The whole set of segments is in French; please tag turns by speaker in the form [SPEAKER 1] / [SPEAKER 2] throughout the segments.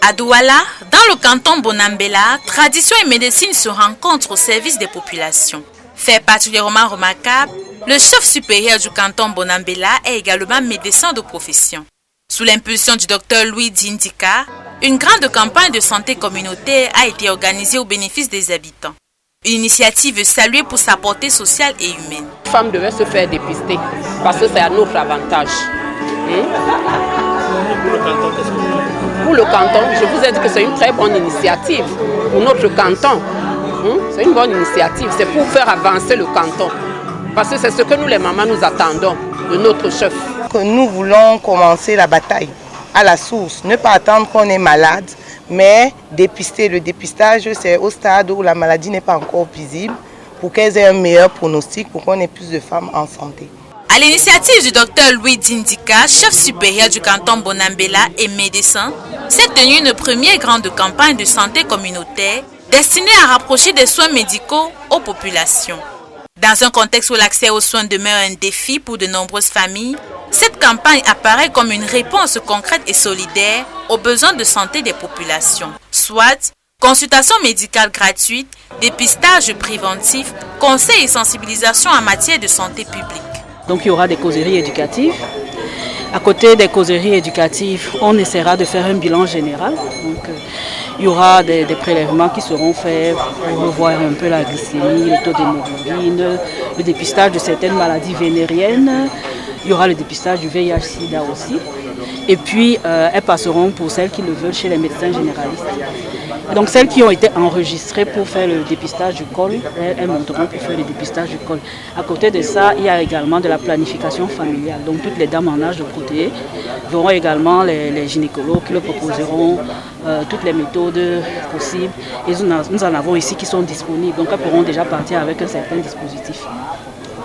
[SPEAKER 1] À Douala, dans le canton Bonambela, tradition et médecine se rencontrent au service des populations. Fait particulièrement remarquable, le chef supérieur du canton Bonambela est également médecin de profession. Sous l'impulsion du docteur Louis Dindika, une grande campagne de santé communautaire a été organisée au bénéfice des habitants. Une initiative saluée pour sa portée sociale et humaine.
[SPEAKER 2] Les femmes devaient se faire dépister parce que c'est à notre avantage. Pour le canton, je vous ai dit que c'est une très bonne initiative pour notre canton. C'est une bonne initiative, c'est pour faire avancer le canton. Parce que c'est ce que nous les mamans nous attendons de notre chef.
[SPEAKER 3] Nous voulons commencer la bataille à la source, ne pas attendre qu'on est malade, mais dépister. Le dépistage, c'est au stade où la maladie n'est pas encore visible, pour qu'elles aient un meilleur pronostic, pour qu'on ait plus de femmes en santé.
[SPEAKER 1] À l'initiative du docteur Louis Dindika, chef supérieur du canton Bonambela et médecin, s'est tenue une première grande campagne de santé communautaire destinée à rapprocher des soins médicaux aux populations. Dans un contexte où l'accès aux soins demeure un défi pour de nombreuses familles, cette campagne apparaît comme une réponse concrète et solidaire aux besoins de santé des populations, soit consultation médicale gratuite, dépistage préventif, conseils et sensibilisation en matière de santé publique.
[SPEAKER 4] Donc il y aura des causeries éducatives. À côté des causeries éducatives, on essaiera de faire un bilan général. Donc, il y aura des prélèvements qui seront faits pour revoir un peu la glycémie, le taux d'hémoglobine, le dépistage de certaines maladies vénériennes. Il y aura le dépistage du VIH-Sida aussi. Et puis, elles passeront pour celles qui le veulent chez les médecins généralistes. Donc, celles qui ont été enregistrées pour faire le dépistage du col, elles monteront pour faire le dépistage du col. À côté de ça, il y a également de la planification familiale. Donc, toutes les dames en âge de procréer verront également les gynécologues qui leur proposeront toutes les méthodes possibles. Et nous en avons ici qui sont disponibles. Donc, elles pourront déjà partir avec un certain dispositif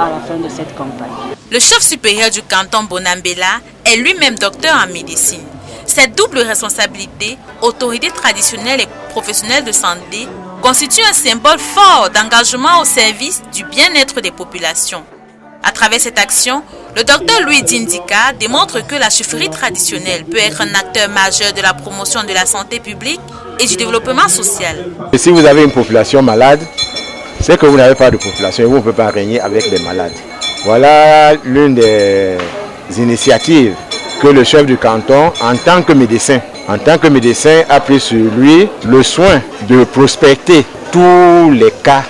[SPEAKER 4] à la fin de cette campagne.
[SPEAKER 1] Le chef supérieur du canton Bonambela est lui-même docteur en médecine. Cette double responsabilité, autorité traditionnelle et professionnelle de santé, constitue un symbole fort d'engagement au service du bien-être des populations. À travers cette action, le docteur Louis Dindika démontre que la chefferie traditionnelle peut être un acteur majeur de la promotion de la santé publique et du développement social.
[SPEAKER 5] Et si vous avez une population malade, c'est que vous n'avez pas de population et vous ne pouvez pas régner avec les malades. Voilà l'une des initiatives que le chef du canton, en tant que médecin, a pris sur lui le soin de prospecter tous les cas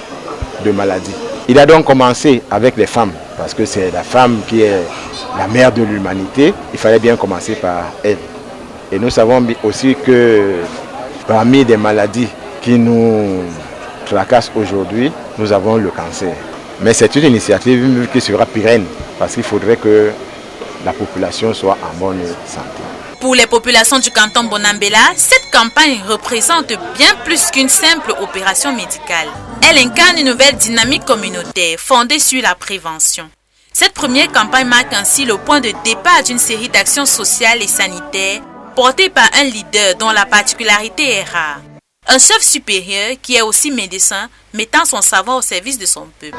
[SPEAKER 5] de maladie. Il a donc commencé avec les femmes, parce que c'est la femme qui est la mère de l'humanité. Il fallait bien commencer par elle. Et nous savons aussi que parmi des maladies qui nous tracassent aujourd'hui, nous avons le cancer. Mais c'est une initiative qui sera pérenne, parce qu'il faudrait que la population soit en bonne santé.
[SPEAKER 1] Pour les populations du canton Bonambela, cette campagne représente bien plus qu'une simple opération médicale. Elle incarne une nouvelle dynamique communautaire fondée sur la prévention. Cette première campagne marque ainsi le point de départ d'une série d'actions sociales et sanitaires portées par un leader dont la particularité est rare. Un chef supérieur qui est aussi médecin, mettant son savoir au service de son peuple.